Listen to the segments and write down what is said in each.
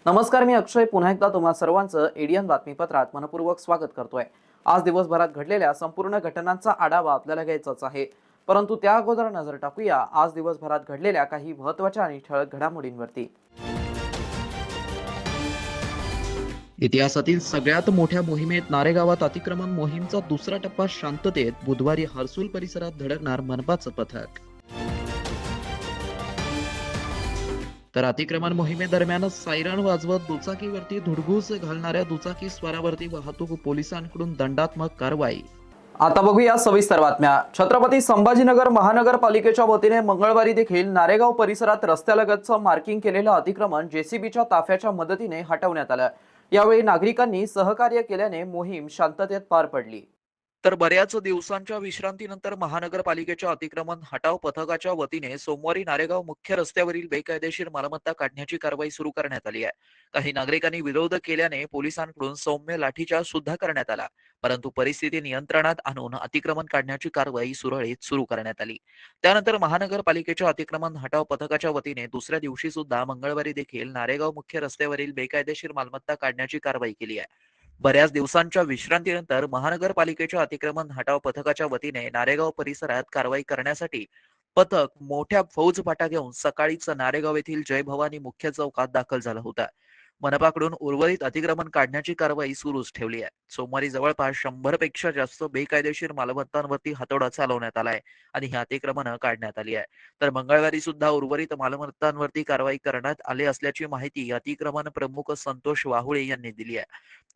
नमस्कार, मी अक्षय पुन्हा एकदा तुम्हा सर्वांचं एडियन बातमीपत्रात मनपूर्वक स्वागत करतोय। आज दिवसभरात घडलेल्या संपूर्ण घटनांचा आढावा आपल्याला घ्यायचाच आहे, परंतु त्या अगोदर नजर टाकूया आज दिवसभरात घडलेल्या काही महत्त्वाच्या आणि ठळक घडामोडींवरती। इतिहासातील सगळ्यात मोठ्या मोहिमेत नारेगावात अतिक्रमण मोहीमचा दुसरा टप्पा शांततेत बुधवारी हर्सुल परिसरात धडकणार मनपाचं पथक। तर अतिक्रमण मोहिमेदरम्यानच सायरन वाजवत दुचाकीवरती धुडगूस घालणाऱ्या दुचाकी स्वारावरती वाहतूक पोलिसांकडून दंडात्मक कारवाई। आता बघूया सविस्तर बातम्या। छत्रपती संभाजीनगर महानगरपालिकेच्या वतीने मंगळवारी देखील नारेगाव परिसरात रस्त्यालगतचं मार्किंग केलेलं अतिक्रमण जेसीबीच्या ताफ्याच्या मदतीने हटवण्यात आलं। यावेळी नागरिकांनी सहकार्य केल्याने मोहीम शांततेत पार पडली। तर बऱ्याच दिवसांच्या विश्रांतीनंतर महानगरपालिकेच्या अतिक्रमण हटाव पथकाच्या वतीने सोमवारी नारेगाव मुख्य रस्त्यावरील बेकायदेशीर मालमत्ता काढण्याची कारवाई सुरू करण्यात आली आहे। काही नागरिकांनी विरोध केल्याने पोलिसांकडून सौम्य लाठीचार्ज सुद्धा करण्यात आला, परंतु परिस्थिती नियंत्रणात आणून अतिक्रमण काढण्याची कारवाई सुरळीत सुरू करण्यात आली। त्यानंतर महानगरपालिकेच्या अतिक्रमण हटाव पथकाच्या वतीने दुसऱ्या दिवशी सुद्धा मंगळवारी देखील नारेगाव मुख्य रस्त्यावरील बेकायदेशीर मालमत्ता काढण्याची कारवाई केली आहे। बऱ्याच दिवसांच्या विश्रांतीनंतर महानगरपालिकेच्या अतिक्रमण हटाव पथकाच्या वतीने नारेगाव परिसरात कारवाई करण्यासाठी पथक मोठ्या फौजफाटा घेऊन सकाळीच नारेगाव येथील जय भवानी मुख्य चौकात दाखल झाला होता। मनपाकडून उर्वरित अतिक्रमण काढण्याची कारवाई सुरूच ठेवली आहे। सोमवारी जवळपास 100 पेक्षा जास्त बेकायदेशीर मालमत्तांवरती हातोडा चालवण्यात आलाय आणि ही अतिक्रमणं काढण्यात आली आहे। तर मंगळवारी सुद्धा उर्वरित मालमत्तांवरती कारवाई करण्यात आली असल्याची माहिती अतिक्रमण प्रमुख संतोष वाहुळे यांनी दिली आहे।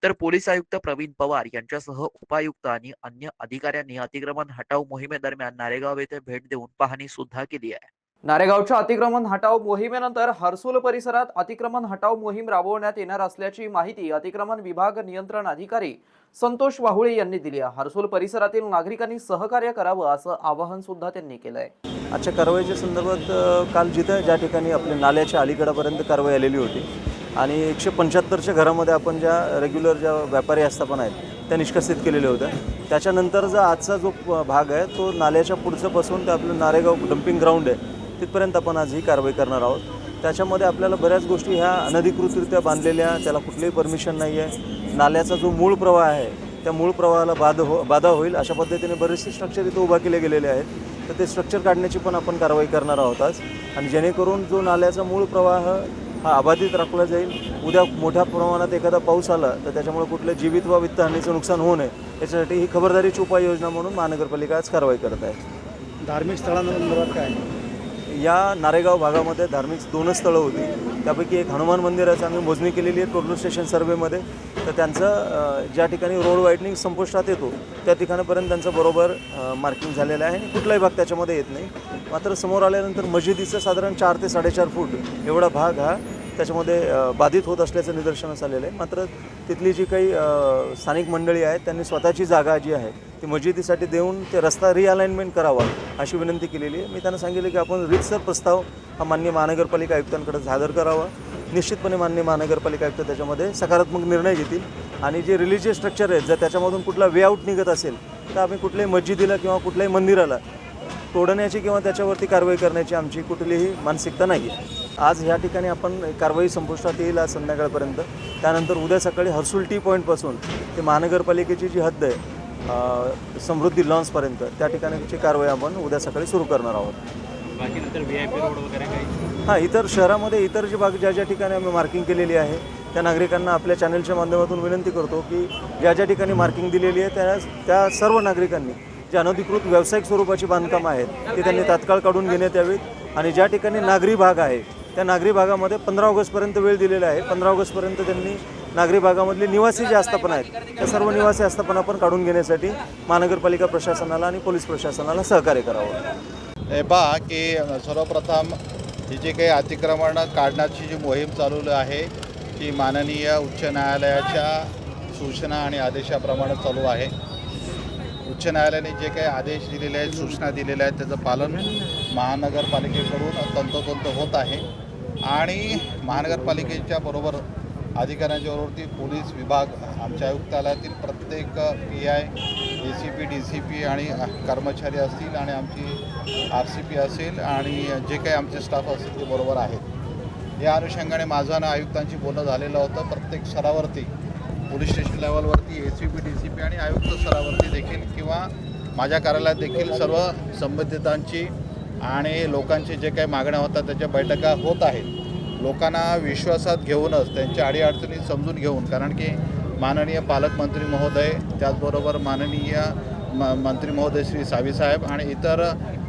तर पोलीस आयुक्त प्रवीण पवार यांच्यासह उपायुक्त आणि अन्य अधिकाऱ्यांनी अतिक्रमण हटाव मोहिमेदरम्यान नारेगाव येथे भेट देऊन पाहणी सुद्धा केली आहे। नारेगावच्या अतिक्रमण हटाव मोहिमेनंतर हर्सुल परिसरात अतिक्रमण हटाव मोहीम राबवण्यात येणार असल्याची माहिती अतिक्रमण विभाग नियंत्रण अधिकारी संतोष वाहुळे यांनी दिली आहे। हर्सुल परिसरातील नागरिकांनी सहकार्य करावं असं आवाहन सुद्धा त्यांनी केलंय। आजच्या कारवाईच्या संदर्भात काल जिथं ज्या ठिकाणी आपल्या नाल्याच्या अलीकडापर्यंत कारवाई आलेली होती आणि 175च्या घरामध्ये आपण ज्या रेग्युलर ज्या व्यापारी आस्थापना आहेत त्या निष्कासित केलेल्या होत्या। त्याच्यानंतरचा आजचा जो भाग आहे तो नाल्याच्या पुढचं पासून ते आपलं नारेगाव डम्पिंग ग्राउंड आहे तिथपर्यंत आपण आज ही कारवाई करणार आहोत। त्याच्यामध्ये आपल्याला बऱ्याच गोष्टी ह्या अनधिकृतरित्या बांधलेल्या, त्याला कुठलीही परमिशन नाही आहे, नाल्याचा जो मूळ प्रवाह आहे त्या मूळ प्रवाहाला बाधा होईल अशा पद्धतीने बरेचसे स्ट्रक्चर इथं उभा केले गेलेले आहेत। तर ते स्ट्रक्चर काढण्याची पण आपण कारवाई करणार आहोत आज, आणि जेणेकरून जो नाल्याचा मूळ प्रवाह हा अबाधित राखला जाईल। उद्या मोठ्या प्रमाणात एखादा पाऊस आला तर त्याच्यामुळे कुठलं जीवित वा वित्तहानीचं नुकसान होऊ नये याच्यासाठी ही खबरदारीची उपाययोजना म्हणून महानगरपालिका आज कारवाई करत आहे। धार्मिक स्थळांसंदर्भात काय? या नारेगाव भागामध्ये धार्मिक 2 स्थळं होती, त्यापैकी एक हनुमान मंदिराची आम्ही मोजणी केलेली आहे टोटल स्टेशन सर्वेमध्ये। तर त्यांचं ज्या ठिकाणी रोड वाईडनिंग संपुष्टात येतो त्या ठिकाणापर्यंत त्यांचं बरोबर मार्किंग झालेलं आहे आणि कुठलाही भाग त्याच्यामध्ये येत नाही। मात्र समोर आल्यानंतर मशिदीचं साधारण 4 ते 4.5 फूट एवढा भाग हा त्याच्यामध्ये बाधित होत असल्याचं निदर्शनास आलेलं आहे। मात्र तिथली जी काही स्थानिक मंडळी आहेत त्यांनी स्वतःची जागा जी आहे ती मशिदीसाठी देऊन ते रस्ता रिअलाइनमेंट करावा अशी विनंती केलेली आहे। मी त्यांना सांगितलं की आपण रीतसर प्रस्ताव हा माननीय महानगरपालिका आयुक्तांकडे सादर करावा। निश्चितपणे माननीय महानगरपालिका आयुक्त त्याच्यामध्ये सकारात्मक निर्णय घेतील आणि जे रिलिजियस स्ट्रक्चर आहेत जर त्याच्यामधून कुठला वे आउट निघत असेल तर आम्ही कुठल्याही मस्जिदीला किंवा कुठल्याही मंदिराला तोडण्याची किंवा त्याच्यावरती कारवाई करण्याची आमची कुठलीही मानसिकता नाही आहे। आज ह्या ठिकाणी आपण कारवाई संपुष्टात येईल आज संध्याकाळपर्यंत। त्यानंतर उद्या सकाळी हर्सुल टी पॉईंटपासून ते महानगरपालिकेची जी हद्द आहे समृद्धी लॉन्सपर्यंत त्या ठिकाणची कारवाई आपण उद्या सकाळी सुरू करणार आहोत। बाकी नंतर VIP रोड वगैरे काही? हां, इतर शहरामध्ये इतर जे भाग ज्या ठिकाणी आम्ही मार्किंग केलेली आहे त्या नागरिकांना आपल्या चॅनलच्या माध्यमातून विनंती करतो की ज्या ठिकाणी मार्किंग दिलेली आहे त्या सर्व नागरिकांनी जे अनधिकृत व्यावसायिक स्वरूपाची बांधकामं आहेत ते त्यांनी तात्काळ काढून घेण्यात यावीत आणि ज्या ठिकाणी नागरी भाग आहे त्या नागरी भागामध्ये 15 ऑगस्टपर्यंत वेळ दिलेला आहे। 15 ऑगस्टपर्यंत त्यांनी नागरी भागामधले निवासी जे आस्थापना आहेत त्या सर्व निवासी आस्थापना पण काढून घेण्यासाठी महानगरपालिका प्रशासनाला आणि पोलीस प्रशासनाला सहकार्य करावं। हे पहा की सर्वप्रथम ही जी काही अतिक्रमण काढण्याची जी मोहीम चालवली आहे ती माननीय उच्च न्यायालयाच्या सूचना आणि आदेशाप्रमाणे चालू आहे। उच्च न्यायालयाने जे काही आदेश दिलेले आहेत, सूचना दिलेल्या आहेत, त्याचं पालन महानगरपालिकेकडून तंतोतंत होत आहे. आणि महानगरपालिकेच्या बरोबर अधिकाऱ्यांच्या बरोबरती पोलीस विभाग, आमच्या आयुक्तालयातील प्रत्येक PI, ACP, DCP आणि कर्मचारी असतील आणि आमची RCP असेल आणि जे काही आमचे स्टाफ असतील ते बरोबर आहेत. या अनुषंगाने माझं आणि आयुक्तांशी बोलणं झालेलं होतं. प्रत्येक स्तरावरती, पोलीस स्टेशन लेवलवरती, ACP, DCP आणि आयुक्त स्तरावरती देखील किंवा माझ्या कार्यालयात देखील सर्व संबंधितांची आणि लोकांची जे काही मागण्या होतात त्याच्या बैठका होत आहेत. लोकांना विश्वासात घेऊनच, त्यांच्या अडीअडचणी समजून घेऊन, कारण की माननीय पालकमंत्री महोदय, त्याचबरोबर माननीय मंत्री महोदय श्री साहेब आणि इतर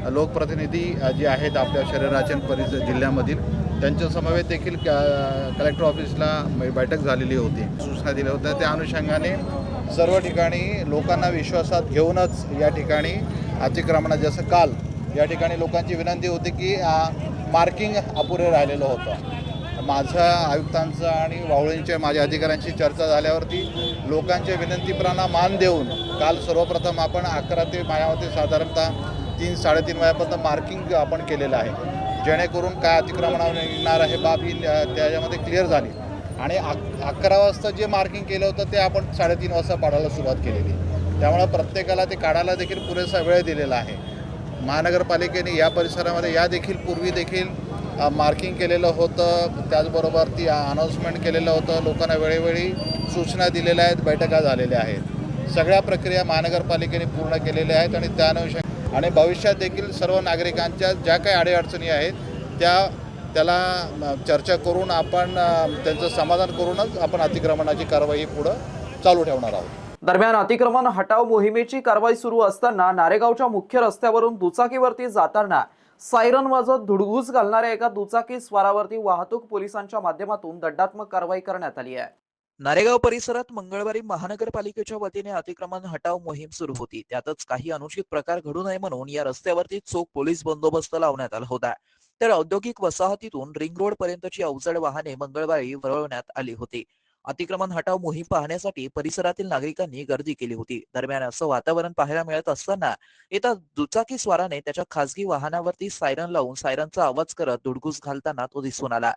लोकप्रतिनिधी जे आहेत आपल्या शहराच्या जिल्ह्यामधील, त्यांच्या समवेत देखील कलेक्टर ऑफिसला बैठक झालेली होती, सूचना दिल्या होत्या. त्या अनुषंगाने सर्व ठिकाणी लोकांना विश्वासात घेऊनच या ठिकाणी अतिक्रमणा, जसं काल या ठिकाणी लोकांची विनंती होती की मार्किंग अपुरे राहिलेलं होतं. माझ्या आयुक्तांचं आणि वावळींच्या माझ्या अधिकाऱ्यांशी चर्चा झाल्यावरती लोकांच्या विनंतीप्रमाणे मान देऊन काल सर्वप्रथम आपण 11 ते माझ्यामध्ये साधारणतः 3-3.5 वाजेपर्यंत मार्किंग आपण केलेलं आहे, जेणेकरून काय अतिक्रमणावर येणार आहे बाब ही त्याच्यामध्ये क्लिअर झाली. आणि 11 वाजता जे मार्किंग केलं होतं ते आपण 3:30 वाजता पाडायला सुरुवात केलेली. त्यामुळे प्रत्येकाला ते काढायला देखील पुरेसा वेळ दिलेला आहे. महानगरपालिकेने या परिसरामध्ये या देखील पूर्वी देखील मार्किंग केलेलं होतं, त्याचबरोबर ती अनाऊन्समेंट केलेलं होतं, लोकांना वेळोवेळी सूचना दिलेल्या आहेत, बैठका झालेल्या आहेत. सगळ्या प्रक्रिया महानगरपालिकेने पूर्ण केलेल्या आहेत आणि त्यानुसार भविष्यात देखील सर्व नागरिकांच्या ज्या काही अडीअडचणी आहेत त्याला चर्चा करून आपण त्यांचं समाधान करूनच आपण अतिक्रमणाची कारवाई पुढं चालू ठेवणार आहोत. दरम्यान अतिक्रमण हटाव मोहिमेची कारवाई सुरू असताना नारेगावच्या मुख्य रस्त्यावरून दुचाकीवरती जाताना सायरन वाजत धुडगूस घालणाऱ्या एका दुचाकी स्वारावरती वाहतूक पोलिसांच्या माध्यमातून दंडात्मक कारवाई करण्यात आली आहे. नारेगाव परिसरात मंगळवारी महानगरपालिकेच्या वतीने अतिक्रमण हटाव मोहीम सुरू होती. त्यातच काही अनुचित प्रकार घडू नये म्हणून या रस्त्यावरती चोख पोलीस बंदोबस्त लावण्यात आला होता. तर औद्योगिक वसाहतीतून रिंग रोड पर्यंतची अवजड वाहने मंगळवारी वळवण्यात आली होती. अतिक्रमण हटाव मोहीम पाहण्यासाठी परिसरातील नागरिकांनी गर्दी केली होती. दरम्यान असं वातावरण पाहायला मिळत असताना एका दुचाकी स्वाराने त्याच्या खासगी वाहनावरती सायरन लावून सायरनचा आवाज करत धुडगूस घालताना तो दिसून आला.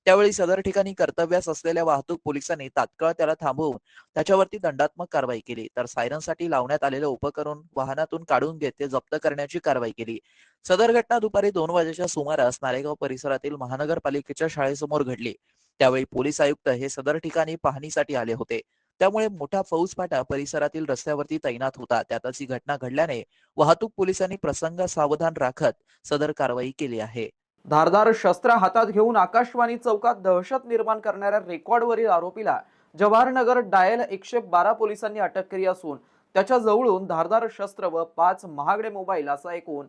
त्यावेळी सदर ठिकाणी कर्तव्यास असलेल्या वाहतूक पोलिसांनी तात्काळ त्याला थांबवून त्याच्यावरती दंडात्मक कारवाई केली. तर सायरनसाठी लावण्यात आलेलं उपकरण वाहनातून काढून घेत ते जप्त करण्याची कारवाई केली. सदर घटना दुपारी 2 वाजेच्या सुमारास नारेगाव परिसरातील महानगरपालिकेच्या शाळेसमोर घडली. त्यावेळी पोलीस आयुक्त हे सदर ठिकाणी पाहणीसाठी आले होते. त्यामुळे मोठा फौजफाटा परिसरातील रस्त्यावरती तैनात होता. त्यातच ही घटना घडल्याने वाहतूक पोलिसांनी प्रसंग सावधान राखत सदर कारवाई केली आहे. धारदार शस्त्र हातात घेऊन आकाशवाणी चौकात दहशत निर्माण करणाऱ्या रेकॉर्डवरील आरोपीला जवाहरनगर डायल 112 पोलिसांनी अटक केली असून त्याच्या जवळून धारदार शस्त्र व 5 महागडे मोबाईल असा एकूण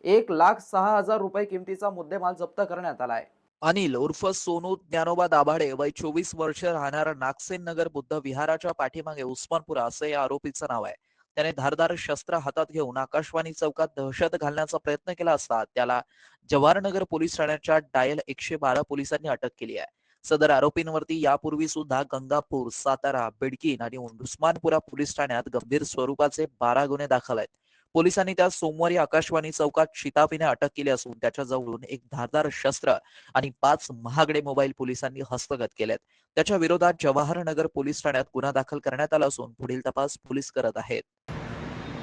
1,06,000 रुपये किमतीचा मुद्देमाल जप्त करण्यात आलाय. अनिल उर्फ सोनू ज्ञानोबा दाभाडे, वय 24 वर्ष, राहणार नागसेन नगर बुद्ध विहाराच्या पाठीमागे उस्मानपुरा असं या आरोपीचं नाव आहे. त्याने धारदार शस्त्र हातात घेऊन आकाशवाणी चौकात दहशत घालण्याचा प्रयत्न केला असता त्याला जवाहरनगर पोलीस ठाण्याच्या डायल 112 पोलिसांनी अटक केली आहे. सदर आरोपींवरती यापूर्वी सुद्धा गंगापूर, सातारा, बिडकीन आणि उस्मानपुरा पोलीस ठाण्यात गंभीर स्वरूपाचे 12 गुन्हे दाखल आहेत. पोलिसांनी त्या सोमवारी आकाशवाणी चौकात शिताफीने अटक केली असून त्याच्या जवळून एक धारदार शस्त्र आणि 5 महागडे मोबाईल पोलिसांनी हस्तगत केलेत. त्याच्या विरोधात जवाहरनगर पोलीस ठाण्यात गुन्हा दाखल करण्यात आला असून पुढील तपास पोलीस करत आहेत.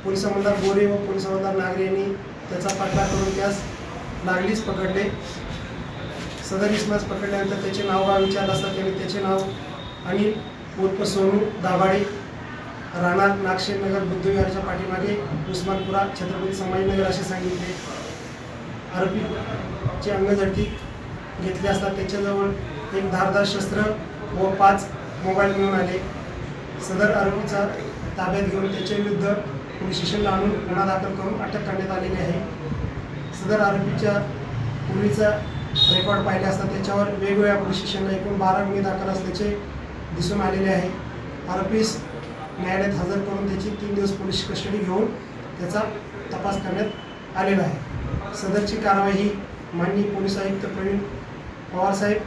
पोलीस अंमलदार गोरे व पोलीस अंमलदार नागरे यांनी त्याचा पाठलाग करून त्यास लागलीच पकडले. सदर इसमास पकडल्यानंतर त्याचे नाव गाव विचारलं असता त्याने त्याचे नाव अनिल उर्फ सोनू दाभाडे, राहणार नागसेन नगर बुद्ध विहाराच्या पाठीमागे उस्मानपुरा छत्रपती संभाजीनगर असे सांगितले. आरोपीचे अंगझडती घेतली असता त्याच्याजवळ एक धारदार शस्त्र व 5 मोबाईल मिळून आले. सदर आरोपीचा ताब्यात घेऊन त्याच्या विरुद्ध पोलीस स्टेशनला आणून गुन्हा दाखल करून अटक करण्यात आलेली आहे. सदर आरोपीच्या पूर्वीचा रेकॉर्ड पाहिले असता त्याच्यावर वेगवेगळ्या पोलीस स्टेशनला एकूण 12 गुन्हे दाखल असल्याचे दिसून आलेले आहे. आरोपीस न्यायालयात हजर करून त्याची 3 दिवस पोलीस कस्टडी घेऊन त्याचा तपास करण्यात आलेला आहे. सदरची कारवाई ही माननीय पोलीस आयुक्त प्रवीण पवार साहेब,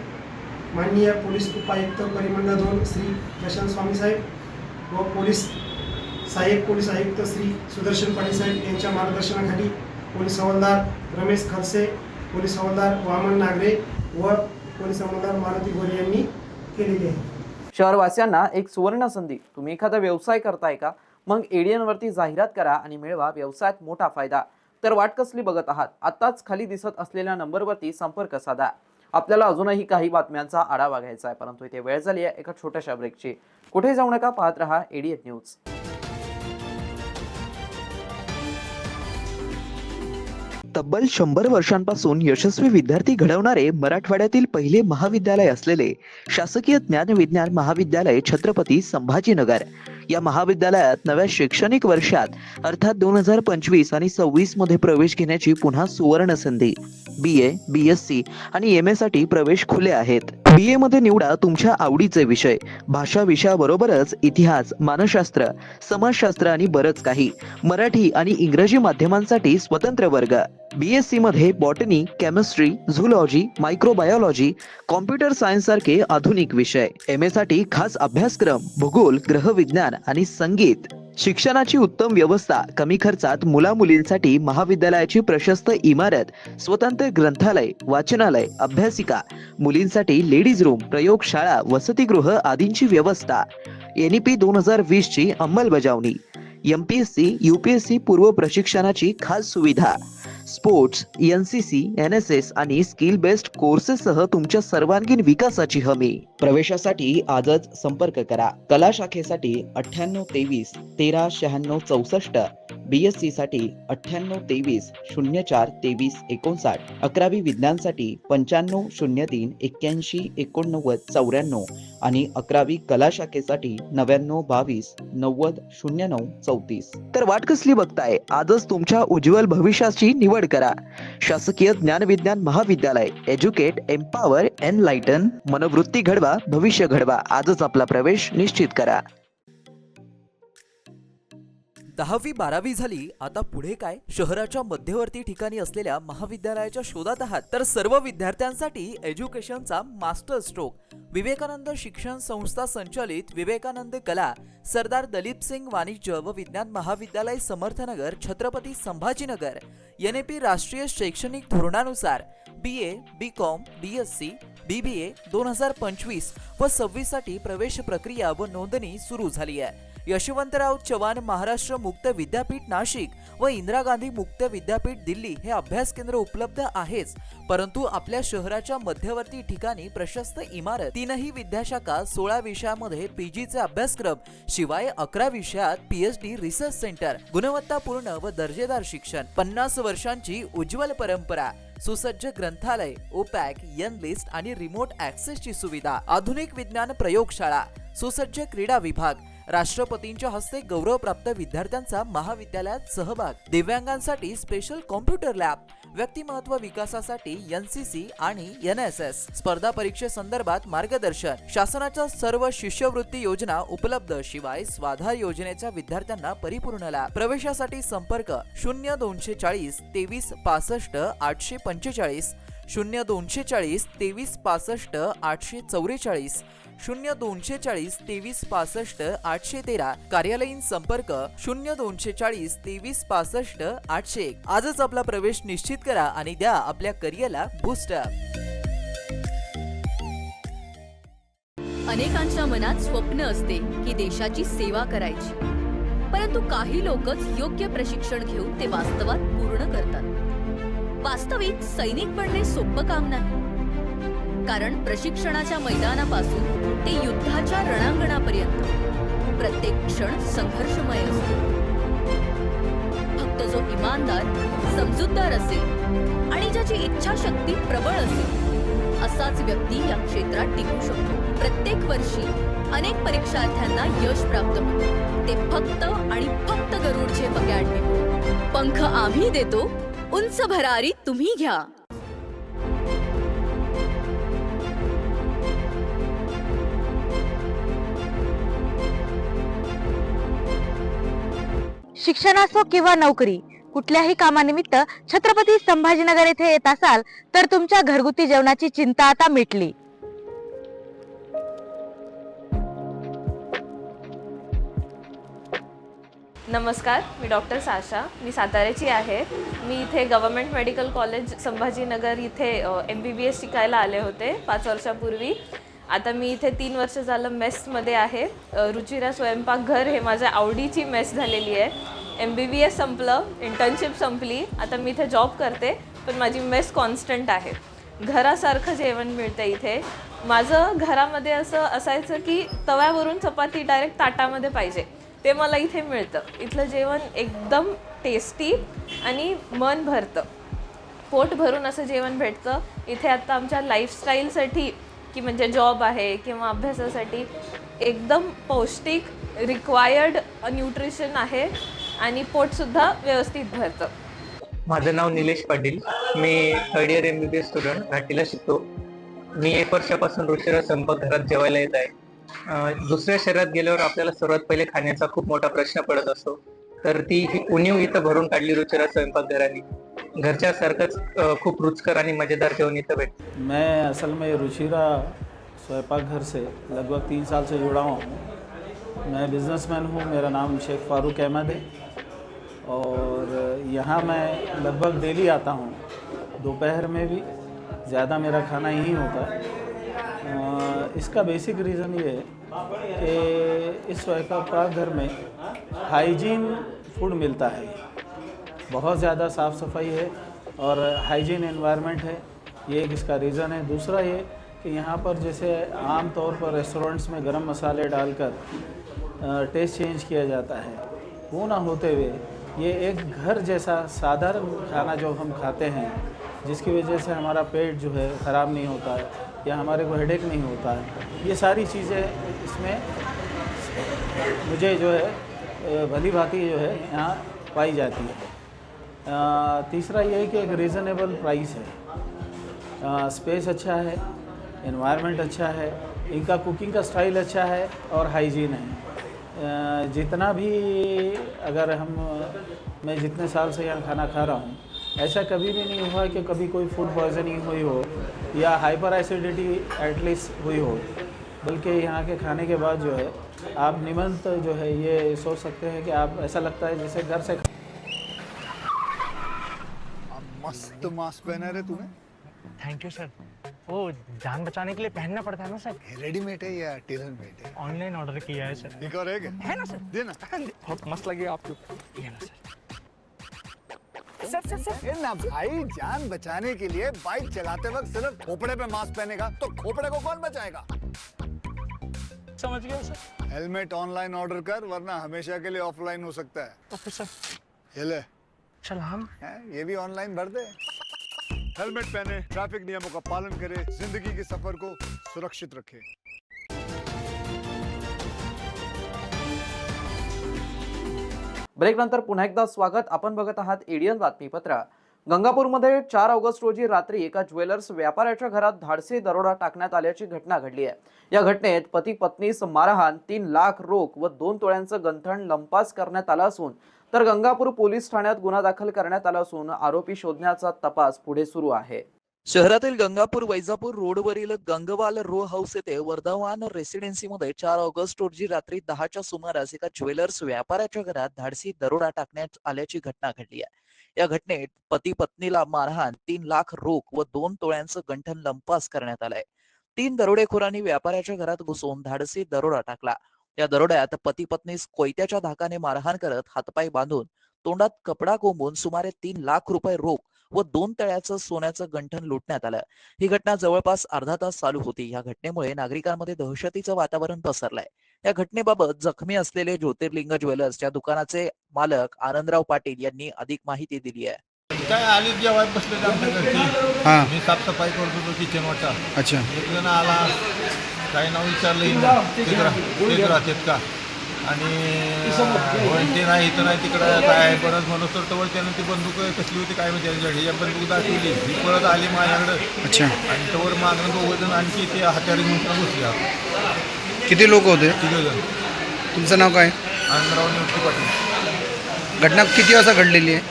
माननीय पोलीस उपायुक्त परिमंडळ 2 श्री प्रशांत स्वामी साहेब व पोलीस सहाय्यक पोलीस आयुक्त श्री सुदर्शन पाटील साहेब यांच्या मार्गदर्शनाखाली पोलीस हवालदार रमेश खलसे, पोलीस हवालदार वामन नागरे व पोलीस हवालदार मारुती गोरे यांनी केलेली आहे. शहरवासियांना एक सुवर्ण संधी. तुम्ही एखादा व्यवसाय करताय का? मग ADN वरती जाहिरात करा आणि मिळवा व्यवसायात मोठा फायदा. तर वाट कसली बघत आहात? आताच खाली दिसत असलेल्या नंबरवरती संपर्क साधा. आपल्याला अजूनही काही बातम्यांचा आढावा घ्यायचा आहे, परंतु इथे वेळ झाली आहे एका छोट्याशा ब्रेकची. कुठे जाऊ नका, पाहत रहा ADN न्यूज. तब्बल 100 वर्षांपासून यशस्वी विद्यार्थी घडवणारे मराठवाड्यातील पहिले महाविद्यालय असलेले शासकीय ज्ञान विज्ञान महाविद्यालय छत्रपती संभाजीनगर या महाविद्यालयात नव्या शैक्षणिक वर्षात अर्थात 2025 आणि 26 मध्ये प्रवेश घेण्याची पुन्हा सुवर्ण संधी. BA, BSc आणि MA साठी प्रवेश खुले आहेत. BA मध्ये निवडा तुमच्या आवडीचे विषय. भाषा विषयाबरोबरच इतिहास, मानसशास्त्र, समाजशास्त्र आणि बरंच काही. मराठी आणि इंग्रजी माध्यमांसाठी स्वतंत्र वर्ग. BSc मध्ये botany, chemistry, zoology, microbiology, computer science सारखे आधुनिक विषय. MA साठी खास अभ्यासक्रम, भूगोल, ग्रहविज्ञान आणि संगीत. शिक्षणाची उत्तम व्यवस्था, कमी खर्चात मुला-मुलींसाठी महाविद्यालयाची प्रशस्त इमारत, स्वतंत्र ग्रंथालय, वाचनालय, अभ्यासिका, मुलींसाठी लेडीज रूम, प्रयोगशाळा, वसतिगृह आदींची व्यवस्था. NEP 2020 ची अंमलबजावणी. MPSC, UPSC पूर्व प्रशिक्षणाची खास सुविधा. स्पोर्ट्स, NCC, NSS आणि स्किल बेस्ड कोर्सेससह तुमच्या सर्वांगीण विकासाची हमी. प्रवेशासाठी आजच संपर्क करा. कला शाखेसाठी 9823 139664, BSc साठी 9823 04 23 59, 11वी विज्ञानसाठी 9503 81 89 94 आणि 11वी कला शाखेसाठी 9922 90 09 34. तर वाट कसली बघताय? आजच तुमच्या उज्ज्वल भविष्याची निवड करा. शासकीय ज्ञान विज्ञान महाविद्यालय. Educate, empower, enlighten. मनोवृत्ती घडवा, भविष्य घडवा. आजच आपला प्रवेश निश्चित करा. 10वी 12वी झाली, आता पुढे काय? शहराच्या मध्यवर्ती ठिकाणी असलेल्या महाविद्यालयाच्या शोधात आहात तर सर्व विद्यार्थ्यांसाठी एज्युकेशनचा मास्टर स्ट्रोक विवेकानंद शिक्षण संस्था संचालित विवेकानंद कला सरदार दलीप सिंग वाणिज्य व विज्ञान महाविद्यालय समर्थनगर छत्रपती संभाजीनगर. NEP राष्ट्रीय शैक्षणिक धोरणानुसार BA, BCom, BSc, BBA 2025 व 26 साठी प्रवेश प्रक्रिया व नोंदणी सुरू झाली आहे. यशवंतराव चव्हाण महाराष्ट्र मुक्त विद्यापीठ नाशिक व इंदिरा गांधी मुक्त विद्यापीठ दिल्ली हे अभ्यास केंद्र उपलब्ध आहेच, परंतु आपल्या शहराच्या मध्यवर्ती ठिकाणी प्रशस्त इमारत, 3ही विद्याशाखा, 16 विषयामध्ये PGचे अभ्यासक्रम, शिवाय 11 विषयात PhD रिसर्च सेंटर, गुणवत्तापूर्ण व दर्जेदार शिक्षण, 50 वर्षांची उज्ज्वल परंपरा, सुसज्ज ग्रंथालय, OPAC, N-लिस्ट आणि रिमोट ॲक्सेसची सुविधा, आधुनिक विज्ञान प्रयोगशाळा, सुसज्ज क्रीडा विभाग, राष्ट्रपतींच्या हस्ते गौरवप्राप्त विद्यार्थ्यांचा महाविद्यालयात सहभाग, दिव्यांगांसाठी स्पेशल कॉम्प्युटर लॅब, व्यक्तिमत्व विकासासाठी NCC आणि NSS, स्पर्धा परीक्षेसंदर्भात मार्गदर्शन, शासनाच्या सर्व शिष्यवृत्ती योजना उपलब्ध, शिवाय स्वाधार योजनेच्या विद्यार्थ्यांना परिपूर्ण लाभ. प्रवेशासाठी संपर्क 0240 23 65 845, 0240 23 65 844, 0240 23 65 813, कार्यालयीन संपर्क 0240 23 65 801. आजच आपला प्रवेश निश्चित करा आणि द्या आपल्या करिअरला बूस्टअप. अनेकांच्या मनात स्वप्न असते की देशाची सेवा करायची, परंतु काही लोकच योग्य प्रशिक्षण घेऊन ते वास्तवात पूर्ण करतात. वास्तविक सैनिक बनणे सोपं काम नाही, कारण प्रशिक्षणाच्या मैदानापासून ते युद्धाच्या रणांगणापर्यंत प्रत्येक क्षण संघर्षमय असतो. फक्त जो इमानदार, समजूतदार असेल आणि ज्याची इच्छाशक्ती प्रबळ असेल असाच व्यक्ती या क्षेत्रात टिकू शकतो. प्रत्येक वर्षी अनेक परीक्षार्थ्यांना यश प्राप्त होते, ते फक्त आणि फक्त गरुडचे पके आणणे. पंख आम्ही देतो, उंच भरारी तुम्ही घ्या. शिक्षण असो किंवा नोकरी, कुठल्याही कामानिमित्त छत्रपती संभाजीनगर येथे येत असाल तर तुमच्या घरगुती जेवणाची चिंता आता मिटली. नमस्कार, मी डॉक्टर साशा. मी साताऱ्याची आहे. मी इथे गव्हर्मेंट मेडिकल कॉलेज संभाजीनगर इथे MBBS शिकायला आले होते 5 वर्षापूर्वी. आता मी इथे 3 वर्ष झालं मेसमध्ये आहे. रुचिरा स्वयंपाकघर हे माझ्या आवडीची मेस झालेली आहे. MBBS संपलं, इंटर्नशिप संपली, आता मी इथे जॉब करते, पण माझी मेस कॉन्स्टंट आहे. घरासारखं जेवण मिळतं इथे. माझं घरामध्ये असं असायचं की तव्यावरून चपाती डायरेक्ट ताटामध्ये पाहिजे, ते मला इथे मिळतं. इथलं जेवण एकदम टेस्टी आणि मन भरतं, पोट भरून असं जेवण भेटतं इथे. आता आमच्या लाईफस्टाईलसाठी की म्हणजे जॉब आहे किंवा अभ्यासासाठी एकदम पौष्टिक रिक्वायर्ड न्यूट्रिशन आहे आणि पोटसुद्धा व्यवस्थित भरतं. माझं नाव निलेश पाटील. मी 3rd इयर MBBS स्टुडंट घाटीला शिकतो. मी 1 वर्षापासून रुचिरा स्वयंपाकघरात जेवायला येत आहे. दुसऱ्या शहरात गेल्यावर आपल्याला सर्वात पहिले खाण्याचा खूप मोठा प्रश्न पडत असतो, तर ती ही उणीव इथं भरून काढली रुचिरा स्वयंपाकघराने. घरच्या सारखंच खूप रुचकर आणि मजेदार जेवण इथं भेटतं. मैं असल में रुचिरा स्वयंपाकघर से लगभग 3 साल से जुड़ा हुआ हूँ. मैं बिजनेसमैन हूँ. मेरा नाम शेख फारूक अहमद है और यहाँ मैं लगभग डेली आता हूँ. दोपहर में भी ज़्यादा मेरा खाना यहीं होता है. इसका बेसिक रीज़न ये है कि इस स्वयंपाकघर में हाइजीन फूड मिलता है. बहुत ज़्यादा साफ़ सफाई है और हाइजीन एनवायरनमेंट है, ये एक इसका रीज़न है. दूसरा ये कि यहाँ पर जैसे आम तौर पर रेस्टोरेंट्स में गरम मसाले डालकर टेस्ट चेंज किया जाता है, वो ना होते हुए ये एक घर जैसा साधारण खाना जो हम खाते हैं, जिसकी वजह से हमारा पेट जो है ख़राब नहीं होता है या हमारे को हेडेक नहीं होता है. ये सारी चीज़ें इसमें मुझे जो है भली भांति जो है यहाँ पाई जाती है. तीसरा ये है कि एक रीज़नेबल प्राइस है, स्पेस अच्छा है, एनवायरनमेंट अच्छा है, इनका कुकिंग का स्टाइल अच्छा है और हाइजीन है. जितना भी अगर मैं जितने साल से यहाँ खाना खा रहा हूँ, ऐसा कभी भी नहीं हुआ कि कभी कोई फूड पॉइजनिंग हुई हो या हाइपर एसिडिटी एटलीस्ट हुई हो. बल्कि यहाँ के खाने के बाद जो है आप निमंत जो है ये सोच सकते हैं कि आप ऐसा लगता है जैसे घर से. मस्त मास्क पहना रे तूने. Thank you sir. वो जान बचाने के लिए पहनना पड़ता है ना सर. रेडीमेड है या टेलर मेड है? ऑनलाइन ऑर्डर किया है सर. एक और है ना सर. देना. बहुत मस्त लगे आपको. ये ना सर. सर ना भाई, जान बचाने के लिए बाइक चलाते वक्त सिर्फ खोपड़े पे मास्क पहनेगा तो खोपड़े को कौन बचाएगा? समझ गया सर. हेलमेट ऑनलाइन ऑर्डर कर, वरना हमेशा के लिए ऑफलाइन हो सकता है. Okay sir. ये ले. चल हम ये भी ऑनलाइन भर दे. हेलमेट पहने, ट्रैफिक नियमों का पालन करे, जिंदगी के सफर को सुरक्षित रखे. ब्रेकनंतर पुन्हा एकदा स्वागत. आपण बघत आहात एडियन बातमीपत्र. गंगापूरमध्ये 4 ऑगस्ट रोजी रात्री एका ज्वेलर्स व्यापाऱ्याच्या घरात धाडसी दरोडा टाकण्यात आल्याची घटना घडली आहे. या घटनेत पती पत्नीस मारहाण, 3 लाख रोख व 2 तोळ्यांचं गंठण लंपास करण्यात आलं असून तर गंगापूर पोलीस ठाण्यात गुन्हा दाखल करण्यात आला असून आरोपी शोधण्याचा तपास पुढे सुरू आहे. शहरातील गंगापूर वैजापूर रोडवरील गंगवाल रो हाऊस येथे वर्धमान रेसिडेन्सीमध्ये 4 ऑगस्ट रोजी रात्री 10च्या सुमारास एका ज्वेलर्स व्यापाऱ्याच्या घरात धाडसी दरोडा टाकण्यात आल्याची घटना घडली आहे. या घटनेत पती पत्नीला मारहाण, 3 लाख रोख व 2 तोळ्यांचं गंठण लंपास करण्यात आलंय. 3 दरोडेखोरांनी व्यापाऱ्याच्या घरात घुसून धाडसी दरोडा टाकला. या दरोड्यात पती पत्नीस कोयत्याच्या धाकाने मारहाण करत हातपाय बांधून तोंडात कपडा कोंबून सुमारे 3 लाख रुपये रोख व 2 तळ्याचं सोन्याचं गंठण लुटण्यात आलं. ही घटना जवळपास अर्धा तास चालू होती. या घटनेमुळे नागरिकांमध्ये दहशतीचं वातावरण पसरलंय. या घटनेबाबत जखमी असलेले ज्योतिर्लिंग ज्वेलर्सच्या दुकानाचे मालक आनंदराव पाटील यांनी अधिक माहिती दिली आहे. काय आली जेवायला बसले आमच्या घरची. मी साफसफाई करत होतो किचन वाटा. अच्छा. एक जण आला, काही नाव विचारलं, तिथं राहतात का, आणि ते नाही इथं नाही तिकडं काय आहे. परत म्हणून तर तवर त्यानं ती बंदूक कसली होती काय म्हणजे त्याच्याकडे, या बंदूक दाखवली. ही परत आली माझ्याकडं. अच्छा. आणि तवर मागणं 2 जण आणखी ते हत्यारी म्हणून घुसले. किती लोक होते? 3 जण. तुमचं नाव काय? आनंदराव निवृत्ती पाटील. घटना किती वाजता घडलेली आहे?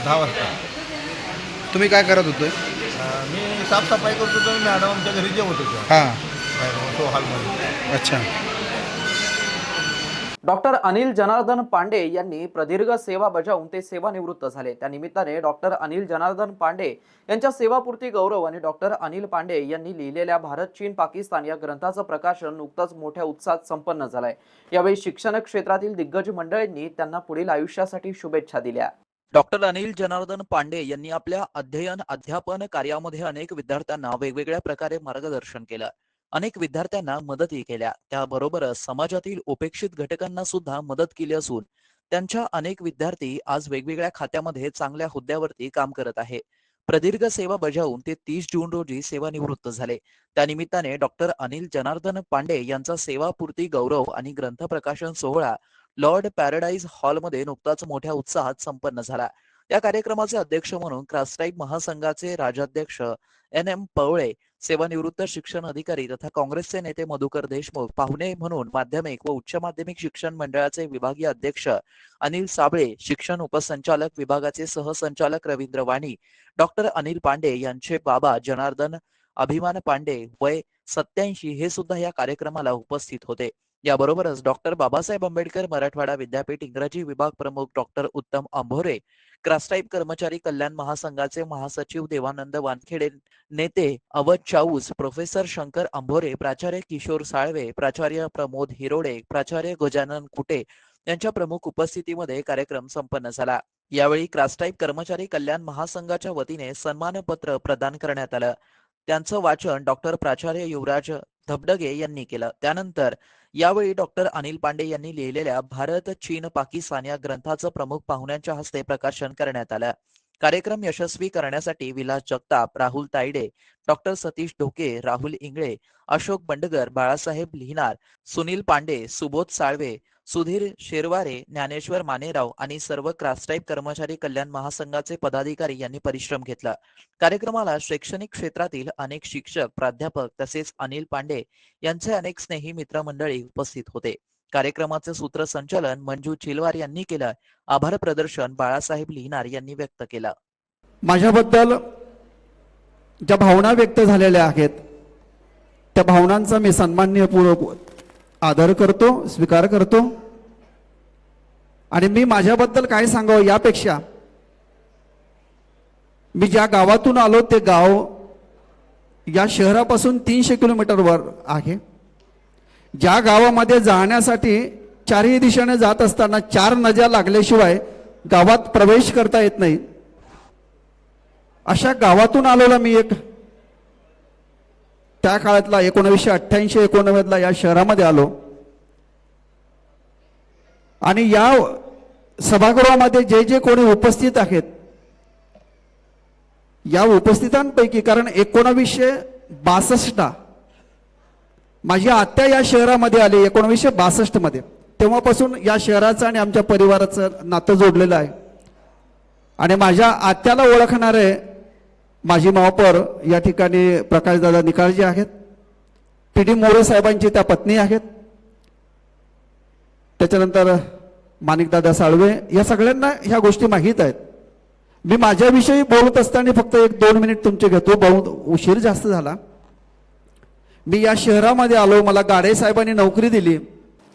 10 वाजता. तुम्ही काय करत होते? मी साफसफाई करत होतो. मॅडम आमच्या घरी जेवत होतो. हां. तो हॉलमध्ये. अच्छा. डॉक्टर अनिल जनार्दन पांडे यांनी प्रदीर्घ सेवा बजावून ते सेवानिवृत्त झाले. त्या निमित्ताने डॉक्टर अनिल जनार्दन पांडे यांच्या सेवापूर्ती गौरव आणि डॉक्टर अनिल पांडे यांनी लिहिलेल्या भारत चीन पाकिस्तान या ग्रंथाचं प्रकाशन नुकतंच मोठ्या उत्साहात संपन्न झालंय. यावेळी शिक्षण क्षेत्रातील दिग्गज मंडळींनी त्यांना पुढील आयुष्यासाठी शुभेच्छा दिल्या. डॉक्टर अनिल जनार्दन पांडे यांनी आपल्या अध्ययन अध्यापन कार्यामध्ये अनेक विद्यार्थ्यांना वेगवेगळ्या प्रकारे मार्गदर्शन केलं. अनेक विद्यार्थ्यांना मदतही केल्या. त्याबरोबरच समाजातील उपेक्षित घटकांना सुद्धा मदत केली असून त्यांच्या अनेक विद्यार्थी आज वेगवेगळ्या खात्यामध्ये चांगल्या हुद्द्यावरती काम करत आहे. प्रदीर्घ सेवा बजावून ते 30 जून रोजी सेवानिवृत्त झाले. त्यानिमित्ताने डॉक्टर अनिल जनार्दन पांडे यांचा सेवापूर्ती गौरव आणि ग्रंथ प्रकाशन सोहळा लॉर्ड पॅराडाईज हॉलमध्ये नुकताच मोठ्या उत्साहात संपन्न झाला. या कार्यक्रमाचे अध्यक्ष म्हणून क्रास्टाईप महासंघाचे राजाध्यक्ष NM पवळे, सेवानिवृत्त शिक्षण अधिकारी तथा काँग्रेसचे नेते मधुकर देशमुख, पाहुणे म्हणून माध्यमिक व उच्च माध्यमिक शिक्षण मंडळाचे विभागीय अध्यक्ष अनिल साबळे, शिक्षण उपसंचालक विभागाचे सहसंचालक रवींद्र वाणी, डॉक्टर अनिल पांडे यांचे बाबा जनार्दन अभिमान पांडे वय 87 हे सुद्धा या कार्यक्रमाला उपस्थित होते. याबरोबरच डॉक्टर बाबासाहेब आंबेडकर मराठवाडा विद्यापीठ इंग्रजी विभाग प्रमुख डॉक्टर उत्तम अंभोरे, क्रास्टाईप कर्मचारी कल्याण महासंघाचे महासचिव देवानंद वानखेडे, नेते अवध चाऊस, प्रोफेसर शंकर अंभोरे, प्राचार्य किशोर साळवे, प्राचार्य प्रमोद हिरोडे, प्राचार्य गजानन कुटे यांच्या प्रमुख उपस्थितीमध्ये कार्यक्रम संपन्न झाला. यावेळी क्रास्टाईप कर्मचारी कल्याण महासंघाच्या वतीने सन्मानपत्र प्रदान करण्यात आलं. त्यांचं वाचन डॉक्टर प्राचार्य युवराज धबडगे यांनी केलं. त्यानंतर यावेळी डॉक्टर अनिल पांडे यांनी लिहिलेल्या भारत चीन पाकिस्तान या ग्रंथाचं प्रमुख पाहुण्यांच्या हस्ते प्रकाशन करण्यात आलं. कार्यक्रम यशस्वी करण्यासाठी विलास जगताप, राहुल तायडे, डॉक्टर सतीश ढोके, राहुल इंगळे, अशोक बंडगर, बाळासाहेब लिहिनार, सुनील पांडे, सुबोध साळवे, सुधीर शेरवारे, ज्ञानेश्वर मानेराव आणि सर्व क्रास्टाईप कर्मचारी कल्याण महासंघाचे पदाधिकारी यांनी परिश्रम घेतला. कार्यक्रमाला शैक्षणिक क्षेत्रातील अनेक शिक्षक, प्राध्यापक तसेच अनिल पांडे यांचे अनेक स्नेही मित्रमंडळी उपस्थित होते. कार्यक्रमाचे सूत्रसंचालन मंजू चिलवार यांनी केलं. आभार प्रदर्शन बाळासाहेब लिहिनार यांनी व्यक्त केलं. माझ्याबद्दल ज्या भावना व्यक्त झालेल्या आहेत त्या भावनांचा मी सन्माननीयपूर्वक आदर करतो, स्वीकार करतो. आणि मी माझ्याबद्दल काय सांगावं यापेक्षा मी ज्या गावातून आलो ते गाव या शहरापासून 300 किलोमीटरवर आहे. ज्या गावामध्ये जाण्यासाठी चारही दिशेने जात असताना 4 नद्या लागल्याशिवाय गावात प्रवेश करता येत नाही, अशा गावातून आलेला मी एक त्या काळातला 1988-1989 या शहरामध्ये आलो. आणि या सभागृहामध्ये जे जे कोणी उपस्थित आहेत या उपस्थितांपैकी, कारण 1962 माझी आत्या या शहरामध्ये आली 1962 मध्ये, तेव्हापासून या शहराचं आणि आमच्या परिवाराचं नातं जोडलेलं आहे. आणि माझ्या आत्याला ओळखणारे माझी मावपर या ठिकाणी प्रकाशदादा निकाळजे आहेत, PD मोरे साहेबांची त्या पत्नी आहेत, त्याच्यानंतर माणिकदादा साळवे, या सगळ्यांना ह्या गोष्टी माहीत आहेत. मी माझ्याविषयी बोलत असताना फक्त 1-2 मिनिट तुमचे घेतो, बहुत उशीर जास्त झाला. मी या शहरामध्ये आलो, मला गाडे साहेबांनी नोकरी दिली.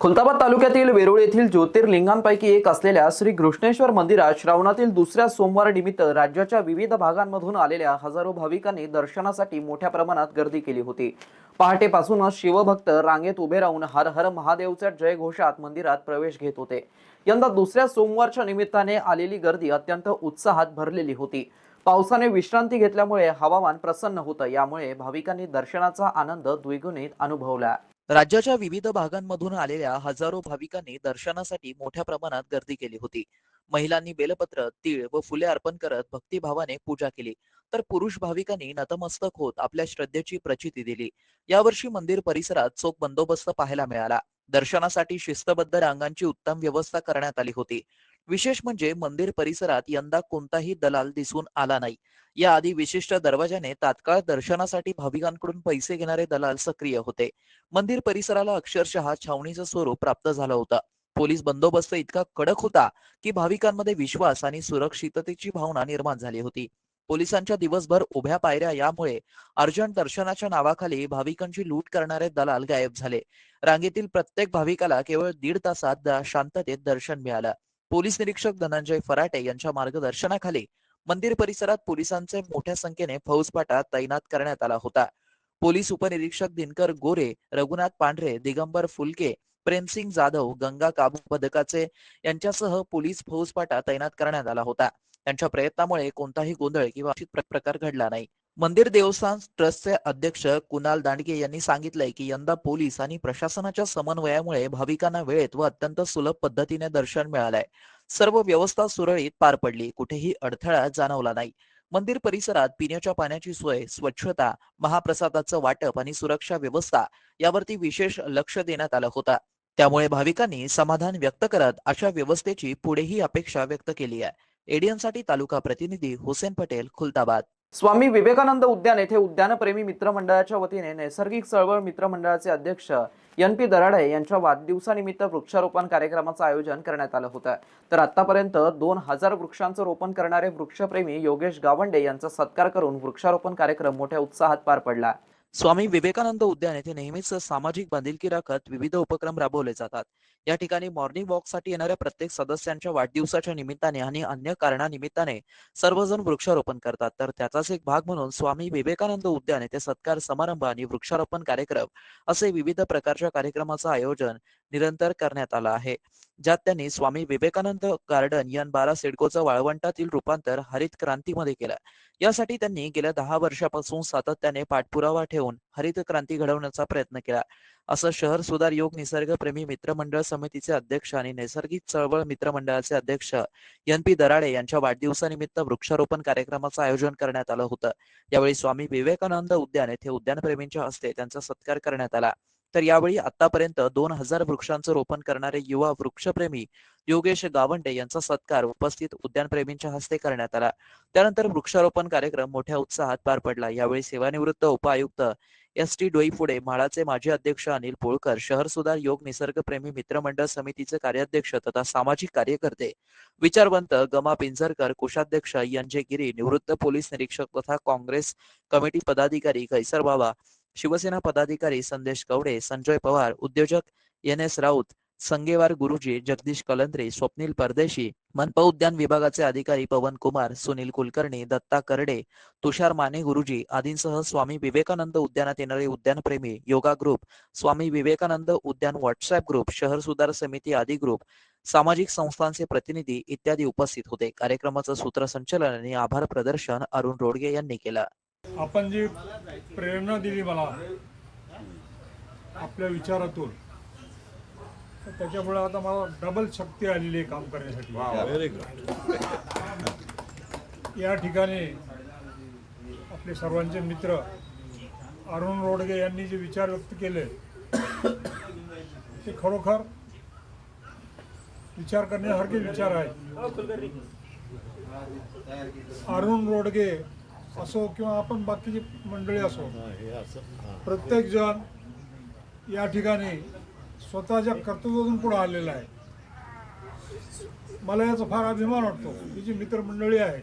खुलताबाद तालुक्यातील वेरूळ येथील ज्योतिर्लिंगांपैकी एक असलेल्या श्री घृष्णेश्वर मंदिरात श्रावणातील दुसऱ्या सोमवार निमित्त राज्याच्या विविध भागांमधून आलेल्या हजारो भाविकांनी दर्शनासाठी मोठ्या प्रमाणात गर्दी केली होती. पहाटेपासूनच शिवभक्त रांगेत उभे राहून हर हर महादेवच्या जयघोषात मंदिरात प्रवेश घेत होते. यंदा दुसऱ्या सोमवारच्या निमित्ताने आलेली गर्दी अत्यंत उत्साहात भरलेली होती. पावसाने विश्रांती घेतल्यामुळे हवामान प्रसन्न होतं, यामुळे भाविकांनी दर्शनाचा आनंद द्विगुणित अनुभवला. राज्याच्या विविध भागांमधून आलेल्या हजारो भाविकांनी दर्शनासाठी मोठ्या प्रमाणात गर्दी केली होती. महिलांनी बेलपत्र, तीळ व फुले अर्पण करत भक्तिभावाने पूजा केली, तर पुरुष भाविकांनी नतमस्तक होत आपल्या श्रद्धेची प्रचिती दिली. यावर्षी मंदिर परिसरात चोख बंदोबस्त पाहायला मिळाला. दर्शनासाठी शिस्तबद्ध रांगांची उत्तम व्यवस्था करण्यात आली होती. विशेष म्हणजे मंदिर परिसरात यंदा कोणताही दलाल दिसून आला नाही. याआधी विशिष्ट दरवाजाने तात्काळ दर्शनासाठी भाविकांकडून पैसे घेणारे दलाल सक्रिय होते. मंदिर परिसराला अक्षरशः छावणीचं स्वरूप प्राप्त झालं होतं. पोलीस बंदोबस्त इतका कडक होता की भाविकांमध्ये विश्वास आणि सुरक्षिततेची भावना निर्माण झाली होती. पोलिसांच्या दिवसभर उभ्या पायऱ्या यामुळे अर्जंट दर्शनाच्या नावाखाली भाविकांची लूट करणारे दलाल गायब झाले. रांगेतील प्रत्येक भाविकाला केवळ 1.5 तासात शांततेत दर्शन मिळालं. पोलीस निरीक्षक धनंजय फराटे यांच्या मार्गदर्शनाखाली मंदिर परिसरात पोलिसांचे मोठ्या संख्येने फौजफाटा तैनात करण्यात आला होता. पोलीस उपनिरीक्षक दिनकर गोरे, रघुनाथ पांढरे, दिगंबर फुलके, प्रेमसिंग जाधव, गंगा काबू पथकाचे यांच्यासह पोलीस फौजफाटा तैनात करण्यात आला होता. त्यांच्या प्रयत्नामुळे कोणताही गोंधळ किंवा प्रकार घडला नाही. मंदिर देवस्थान ट्रस्टचे अध्यक्ष कुणाल दांडगे यांनी सांगितलंय की यंदा पोलीस आणि प्रशासनाच्या समन्वयामुळे भाविकांना वेळेत व अत्यंत सुलभ पद्धतीने दर्शन मिळालंय. सर्व व्यवस्था सुरळीत पार पडली, कुठेही अडथळा जाणवला नाही. मंदिर परिसरात पिण्याच्या पाण्याची सोय, स्वच्छता, महाप्रसादाचं वाटप आणि सुरक्षा व्यवस्था यावरती विशेष लक्ष देण्यात आलं होतं. त्यामुळे भाविकांनी समाधान व्यक्त करत अशा व्यवस्थेची पुढेही अपेक्षा व्यक्त केली आहे. एडीएनसाठी तालुका प्रतिनिधी हुसेन पटेल, खुलताबाद. स्वामी विवेकानंद उद्यान येथे उद्यानप्रेमी मित्रमंडळाच्या वतीने नैसर्गिक चळवळ मित्रमंडळाचे अध्यक्ष NP दराडे यांच्या वाढदिवसानिमित्त वृक्षारोपण कार्यक्रमाचं आयोजन करण्यात आलं होतं. तर आतापर्यंत 2000 वृक्षांचं रोपण करणारे वृक्षप्रेमी योगेश गावंडे यांचा सत्कार करून वृक्षारोपण कार्यक्रम मोठ्या उत्साहात पार पडला. स्वामी विवेकानंद उद्यान येथे नेहमीच सामाजिक बांधिलकी राखत विविध उपक्रम राबवले जातात. या ठिकाणी मॉर्निंग वॉकसाठी येणाऱ्या प्रत्येक सदस्यांच्या वाढदिवसाच्या निमित्ताने आणि अन्य कारणानिमित्ताने सर्वजण वृक्षारोपण करतात. तर त्याचाच एक भाग म्हणून स्वामी विवेकानंद उद्यान येथे सत्कार समारंभ आणि वृक्षारोपण कार्यक्रम असे विविध प्रकारच्या कार्यक्रमाचं आयोजन निरंतर करण्यात आलं आहे. ज्यात त्यांनी स्वामी विवेकानंद गार्डन N12 सिडकोचं वाळवंटातील रूपांतर हरित क्रांतीमध्ये केलं. यासाठी त्यांनी गेल्या 10 वर्षापासून सातत्याने पाठपुरावा ठेवून हरित क्रांती घडवण्याचा प्रयत्न केला, असं शहर सुधार योग निसर्गप्रेमी मित्रमंडळ समितीचे अध्यक्ष आणि नैसर्गिक चळवळ मित्रमंडळाचे अध्यक्ष NP दराडे यांच्या वाढदिवसानिमित्त वृक्षारोपण कार्यक्रमाचं आयोजन करण्यात आलं होतं. यावेळी स्वामी विवेकानंद उद्यान येथे उद्यानप्रेमींच्या हस्ते त्यांचा सत्कार करण्यात आला. तर यावेळी आतापर्यंत 2000 वृक्षांचं रोपण करणारे युवा वृक्षप्रेमी योगेश गावंडे यांचा सत्कार उपस्थित उद्यानप्रेमींच्या हस्ते करण्यात आला. त्यानंतर वृक्षारोपण कार्यक्रम मोठ्या उत्साहात पार पडला. यावेळी सेवानिवृत्त उपायुक्त ST डोईफुडे, म्हाडाचे माजी अध्यक्ष अनिल पोळकर, शहर सुधार योग निसर्गप्रेमी मित्रमंडळ समितीचे कार्याध्यक्ष तथा सामाजिक कार्यकर्ते विचारवंत गमा पिंजरकर, कोषाध्यक्ष NJ गिरी, निवृत्त पोलीस निरीक्षक तथा काँग्रेस कमिटी पदाधिकारी कैसर बाबा, शिवसेना पदाधिकारी संदेश कवडे, संजय पवार, उद्योजक NS राऊत, संगेवार गुरुजी, जगदीश कलंद्रे, स्वप्नील परदेशी, मनपा उद्यान विभागाचे अधिकारी पवन कुमार, सुनील कुलकर्णी, दत्ता करडे, तुषार माने गुरुजी आदींसह स्वामी विवेकानंद उद्यानात येणारे उद्यानप्रेमी, योगा ग्रुप, स्वामी विवेकानंद उद्यान व्हॉट्सअप ग्रुप, शहर सुधार समिती आदी ग्रुप, सामाजिक संस्थांचे प्रतिनिधी इत्यादी उपस्थित होते. कार्यक्रमाचं सूत्रसंचालन आणि आभार प्रदर्शन अरुण रोडगे यांनी केलं. आपण जी प्रेरणा दिली मला आपल्या विचारातून, त्याच्यामुळे आता मला डबल शक्ती आलेली आहे काम करण्यासाठी. या ठिकाणी आपले सर्वांचे मित्र अरुण रोडगे यांनी जे विचार व्यक्त केले ते खरोखर विचार करण्यासारखे विचार आहेत. अरुण रोडगे असो किंवा आपण बाकीची मंडळी असो, प्रत्येक जण या ठिकाणी स्वतःच्या कर्तव्यातून पुढे आलेला आहे. मला याचा फार अभिमान वाटतो. ही जी मित्रमंडळी आहे,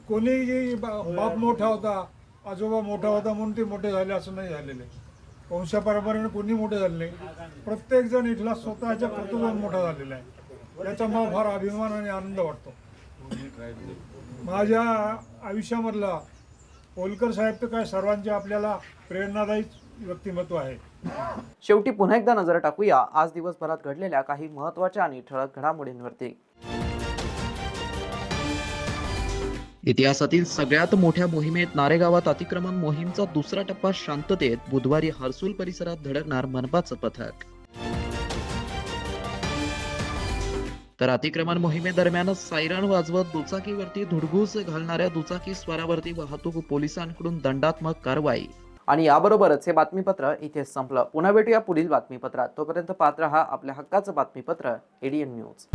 कोणीही बाप मोठा होता, आजोबा मोठा होता म्हणून ते मोठे झाले असं नाही झालेले. वंशपरंपरेने कोणी मोठे झाले नाही. प्रत्येक जण इथला स्वतःच्या कर्तव्यातून मोठा झालेला आहे. याचा मला फार अभिमान आणि आनंद वाटतो. माझ्या आयुष्यामधला पोलकर साहेब तर काय सर्वांचे आपल्याला प्रेरणादायी व्यक्तिमत्व आहे. शेवटी पुन्हा एकदा नजर टाकूया आज दिवसभरात घडलेल्या काही महत्त्वाच्या आणि ठळक घडामोडींवरती. इतिहासातील सगळ्यात मोठ्या मोहिमेत नारेगावात अतिक्रमण मोहीमचा दुसरा टप्पा शांततेत. बुधवारी हर्सुल परिसरात धडकणार मनपाचं पथक. तर अतिक्रमण मोहिमेदरम्यानच सायरन वाजवत दुचाकीवरती धुडगूस घालणाऱ्या दुचाकी स्वारावरती वाहतूक पोलिसांकडून दंडात्मक कारवाई. आणि याबरोबरच हे बातमीपत्र इथेच संपलं. पुन्हा भेटूया पुढील बातमीपत्रात. तोपर्यंत पात्र हा आपल्या हक्काचं बातमीपत्र ADN न्यूज.